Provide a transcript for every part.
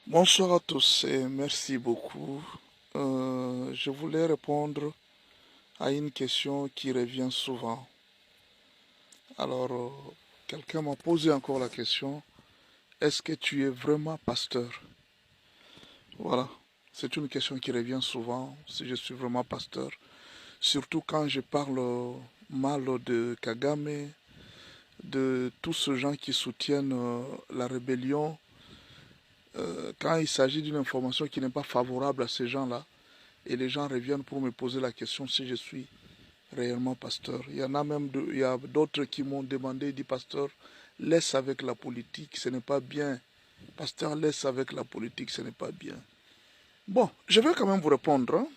Bonsoir à tous et merci beaucoup. Je voulais répondre à une question qui revient souvent. Alors, quelqu'un m'a posé encore la question, est-ce que tu es vraiment pasteur? Voilà, c'est une question qui revient souvent, si je suis vraiment pasteur. Surtout quand je parle mal de Kagame, de tous ces gens qui soutiennent la rébellion, quand il s'agit d'une information qui n'est pas favorable à ces gens-là, et les gens reviennent pour me poser la question si je suis réellement pasteur. Il y en a même il y a d'autres qui m'ont demandé, dit pasteur, laisse avec la politique, ce n'est pas bien. Pasteur, laisse avec la politique, ce n'est pas bien. Bon, je vais quand même vous répondre. Hein.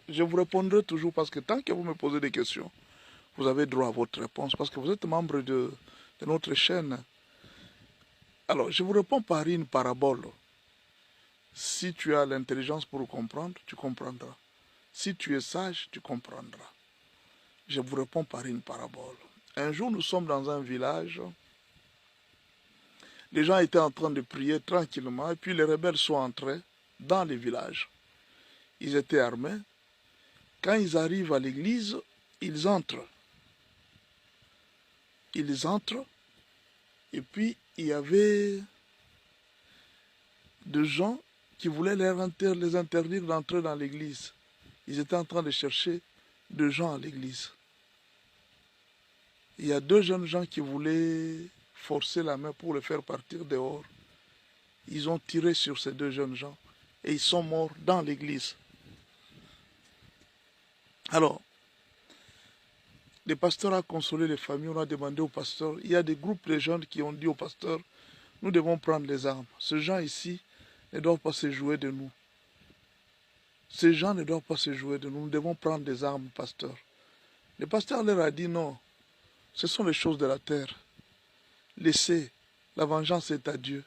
Je vous répondrai toujours parce que tant que vous me posez des questions, vous avez droit à votre réponse parce que vous êtes membre de notre chaîne. Alors, je vous réponds par une parabole. Si tu as l'intelligence pour comprendre, tu comprendras. Si tu es sage, tu comprendras. Je vous réponds par une parabole. Un jour, nous sommes dans un village. Les gens étaient en train de prier tranquillement et puis les rebelles sont entrés dans le village. Ils étaient armés. Quand ils arrivent à l'église, ils entrent. Ils entrent et puis il y avait des gens qui voulaient les interdire d'entrer dans l'église. Ils étaient en train de chercher des gens à l'église. Il y a deux jeunes gens qui voulaient forcer la main pour les faire partir dehors. Ils ont tiré sur ces deux jeunes gens et ils sont morts dans l'église. Alors, le pasteur a consolé les familles, on a demandé au pasteur, il y a des groupes de jeunes qui ont dit au pasteur, nous devons prendre les armes. Ces gens ici ne doivent pas se jouer de nous. Ces gens ne doivent pas se jouer de nous, nous devons prendre des armes, pasteur. Le pasteur leur a dit non, ce sont les choses de la terre. Laissez, la vengeance est à Dieu.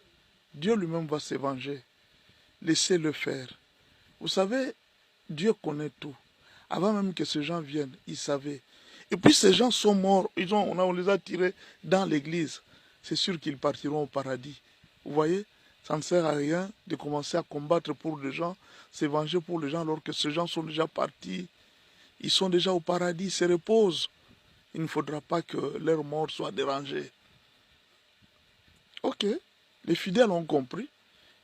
Dieu lui-même va se venger. Laissez-le faire. Vous savez, Dieu connaît tout. Avant même que ces gens viennent, il savait. Et puis ces gens sont morts, on les a tirés dans l'église. C'est sûr qu'ils partiront au paradis. Vous voyez, ça ne sert à rien de commencer à combattre pour les gens, se venger pour les gens, alors que ces gens sont déjà partis. Ils sont déjà au paradis, ils se reposent. Il ne faudra pas que leur mort soit dérangée. Ok, les fidèles ont compris.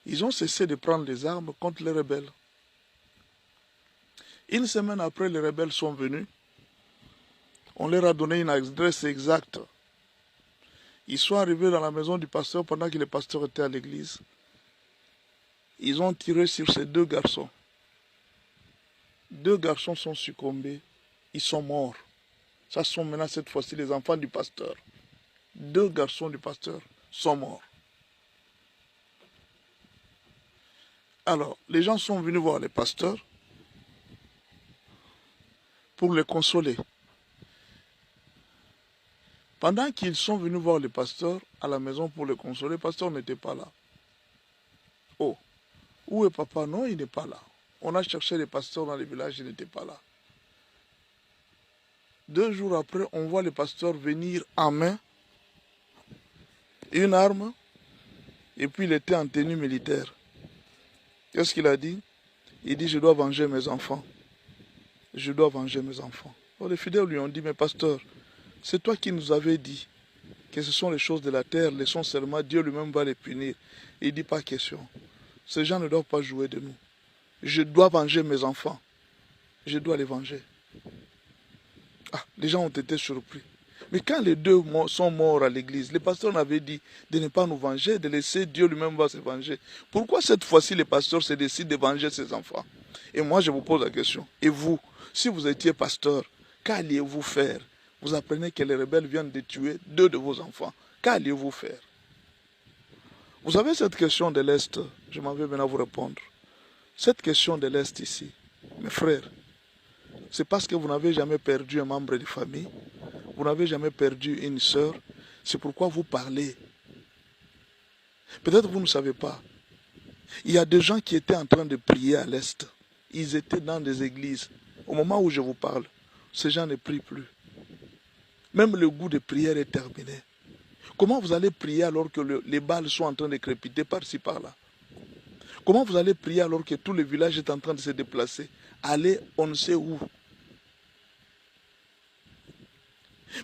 Ils ont cessé de prendre les armes contre les rebelles. Une semaine après, les rebelles sont venus. On leur a donné une adresse exacte. Ils sont arrivés dans la maison du pasteur pendant que le pasteur était à l'église. Ils ont tiré sur ces deux garçons. Deux garçons sont succombés. Ils sont morts. Ça sont maintenant cette fois-ci les enfants du pasteur. Deux garçons du pasteur sont morts. Alors, les gens sont venus voir le pasteur pour les consoler. Pendant qu'ils sont venus voir le pasteur à la maison pour le consoler, le pasteur n'était pas là. Oh, où est papa? Non, il n'est pas là. On a cherché le pasteur dans le village, il n'était pas là. 2 jours après, on voit le pasteur venir en main, une arme, et puis il était en tenue militaire. Qu'est-ce qu'il a dit? Il dit, je dois venger mes enfants. Je dois venger mes enfants. Alors les fidèles lui ont dit, mais pasteur, c'est toi qui nous avais dit que ce sont les choses de la terre, laissons seulement, Dieu lui-même va les punir. Il dit, pas question. Ces gens ne doivent pas jouer de nous. Je dois venger mes enfants. Je dois les venger. Ah, les gens ont été surpris. Mais quand les deux sont morts à l'église, le pasteur avait dit de ne pas nous venger, de laisser Dieu lui-même va se venger. Pourquoi cette fois-ci le pasteur se décide de venger ses enfants? Et moi je vous pose la question. Et vous, si vous étiez pasteur, qu'alliez-vous faire? Vous apprenez que les rebelles viennent de tuer 2 de vos enfants. Qu'alliez-vous faire? Vous savez cette question de l'Est, je m'en vais maintenant vous répondre. Cette question de l'Est ici, mes frères, c'est parce que vous n'avez jamais perdu un membre de famille, vous n'avez jamais perdu une sœur, c'est pourquoi vous parlez. Peut-être vous ne savez pas. Il y a des gens qui étaient en train de prier à l'Est. Ils étaient dans des églises. Au moment où je vous parle, ces gens ne prient plus. Même le goût de prière est terminé. Comment vous allez prier alors que les balles sont en train de crépiter par-ci par-là? Comment vous allez prier alors que tout le village est en train de se déplacer? Allez, on ne sait où.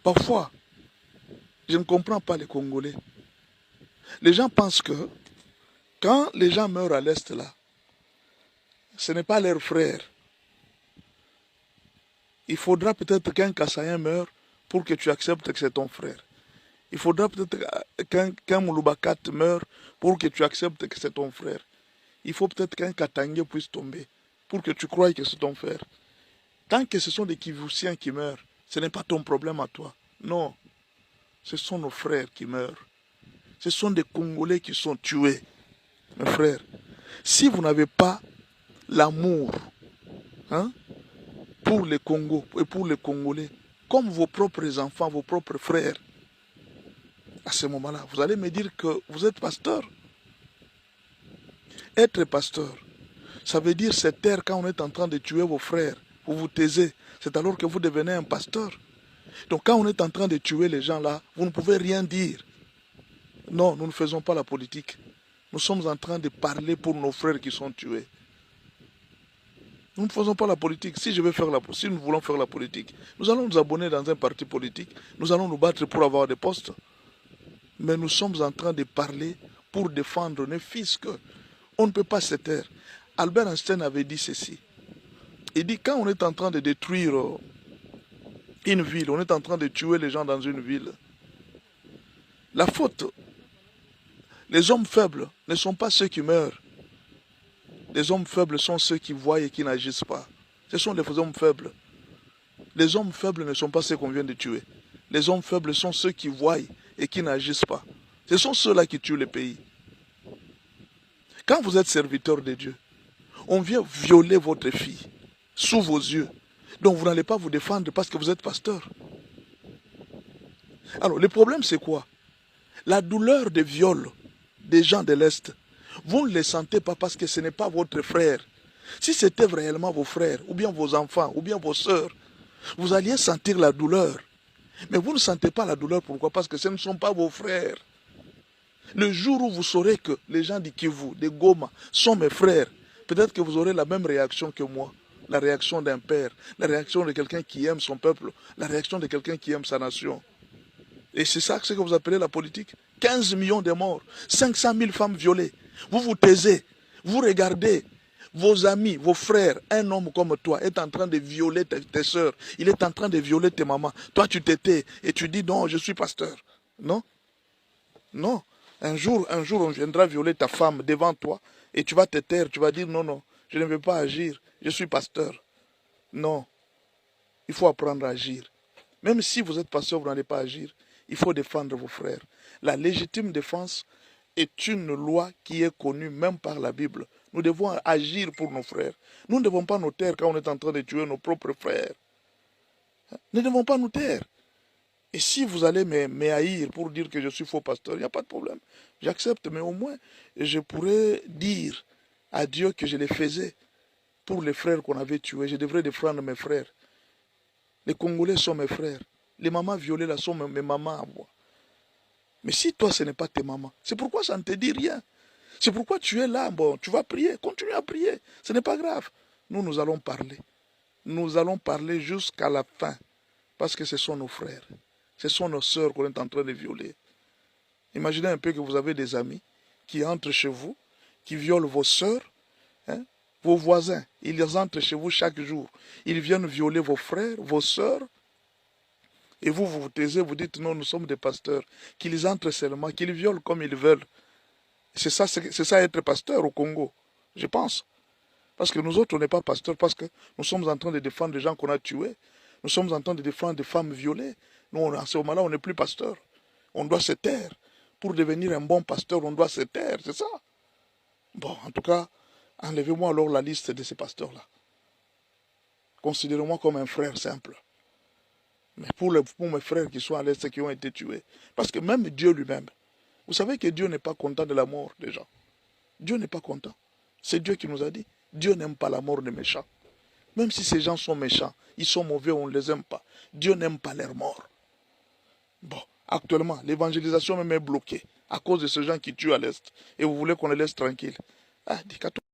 Parfois, je ne comprends pas les Congolais. Les gens pensent que quand les gens meurent à l'Est là, ce n'est pas leur frère. Il faudra peut-être qu'un Kassaïen meure pour que tu acceptes que c'est ton frère. Il faudra peut-être qu'un Mouloubakat meure pour que tu acceptes que c'est ton frère. Il faut peut-être qu'un Katangé puisse tomber pour que tu croies que c'est ton frère. Tant que ce sont des Kivussiens qui meurent, ce n'est pas ton problème à toi. Non, ce sont nos frères qui meurent. Ce sont des Congolais qui sont tués. Mes frères, si vous n'avez pas l'amour pour les Congos et pour les Congolais, comme vos propres enfants, vos propres frères, à ce moment-là, vous allez me dire que vous êtes pasteur. Être pasteur, ça veut dire se taire quand on est en train de tuer vos frères. Vous vous taisez. C'est alors que vous devenez un pasteur. Donc quand on est en train de tuer les gens là, vous ne pouvez rien dire. Non, nous ne faisons pas la politique. Nous sommes en train de parler pour nos frères qui sont tués. Nous ne faisons pas la politique. Si nous voulons faire la politique, nous allons nous abonner dans un parti politique. Nous allons nous battre pour avoir des postes. Mais nous sommes en train de parler pour défendre nos fils. On ne peut pas se taire. Albert Einstein avait dit ceci. Il dit quand on est en train de détruire une ville, on est en train de tuer les gens dans une ville, la faute, les hommes faibles ne sont pas ceux qui meurent. Les hommes faibles sont ceux qui voient et qui n'agissent pas. Ce sont les hommes faibles. Les hommes faibles ne sont pas ceux qu'on vient de tuer. Les hommes faibles sont ceux qui voient et qui n'agissent pas. Ce sont ceux-là qui tuent le pays. Quand vous êtes serviteur de Dieu, on vient violer votre fille sous vos yeux. Donc vous n'allez pas vous défendre parce que vous êtes pasteur. Alors le problème c'est quoi? La douleur des viols des gens de l'Est, vous ne les sentez pas parce que ce n'est pas votre frère. Si c'était réellement vos frères, ou bien vos enfants, ou bien vos sœurs, vous alliez sentir la douleur. Mais vous ne sentez pas la douleur, pourquoi? Parce que ce ne sont pas vos frères. Le jour où vous saurez que les gens du Kivu, des Goma, sont mes frères, peut-être que vous aurez la même réaction que moi. La réaction d'un père, la réaction de quelqu'un qui aime son peuple, la réaction de quelqu'un qui aime sa nation. Et c'est ça que vous appelez la politique. 15 millions de morts, 500 000 femmes violées. Vous vous taisez, vous regardez vos amis, vos frères, un homme comme toi est en train de violer tes soeurs, il est en train de violer tes mamans. Toi tu t'étais et tu dis non, je suis pasteur. Non, non. Un jour, on viendra violer ta femme devant toi et tu vas te taire, tu vas dire non, non, je ne veux pas agir, je suis pasteur. Non, il faut apprendre à agir. Même si vous êtes pasteur, vous n'allez pas agir. Il faut défendre vos frères. La légitime défense est une loi qui est connue même par la Bible. Nous devons agir pour nos frères. Nous ne devons pas nous taire quand on est en train de tuer nos propres frères. Nous ne devons pas nous taire. Et si vous allez me haïr pour dire que je suis faux pasteur, il n'y a pas de problème. J'accepte, mais au moins, je pourrais dire à Dieu que je les faisais pour les frères qu'on avait tués. Je devrais défendre mes frères. Les Congolais sont mes frères. Les mamans violées là sont mes mamans à moi. Mais si toi ce n'est pas tes mamans, c'est pourquoi ça ne te dit rien. C'est pourquoi tu es là, bon, tu vas prier, continue à prier. Ce n'est pas grave. Nous allons parler. Nous allons parler jusqu'à la fin. Parce que ce sont nos frères. Ce sont nos sœurs qu'on est en train de violer. Imaginez un peu que vous avez des amis qui entrent chez vous, qui violent vos sœurs, vos voisins. Ils entrent chez vous chaque jour. Ils viennent violer vos frères, vos sœurs. Et vous vous taisez, vous dites non, nous sommes des pasteurs. Qu'ils entrent seulement, qu'ils violent comme ils veulent. C'est ça être pasteur au Congo, je pense. Parce que nous autres, on n'est pas pasteurs, parce que nous sommes en train de défendre des gens qu'on a tués. Nous sommes en train de défendre des femmes violées. Nous, à ce moment-là, on n'est plus pasteur. On doit se taire. Pour devenir un bon pasteur, on doit se taire, c'est ça. Bon, en tout cas, enlevez-moi alors la liste de ces pasteurs-là. Considérez-moi comme un frère simple. Mais pour mes frères qui sont à l'Est et qui ont été tués. Parce que même Dieu lui-même, vous savez que Dieu n'est pas content de la mort des gens. Dieu n'est pas content. C'est Dieu qui nous a dit. Dieu n'aime pas la mort des méchants. Même si ces gens sont méchants, ils sont mauvais, on ne les aime pas. Dieu n'aime pas leur mort. Bon, actuellement, l'évangélisation même est bloquée à cause de ces gens qui tuent à l'Est. Et vous voulez qu'on les laisse tranquilles. Ah, dis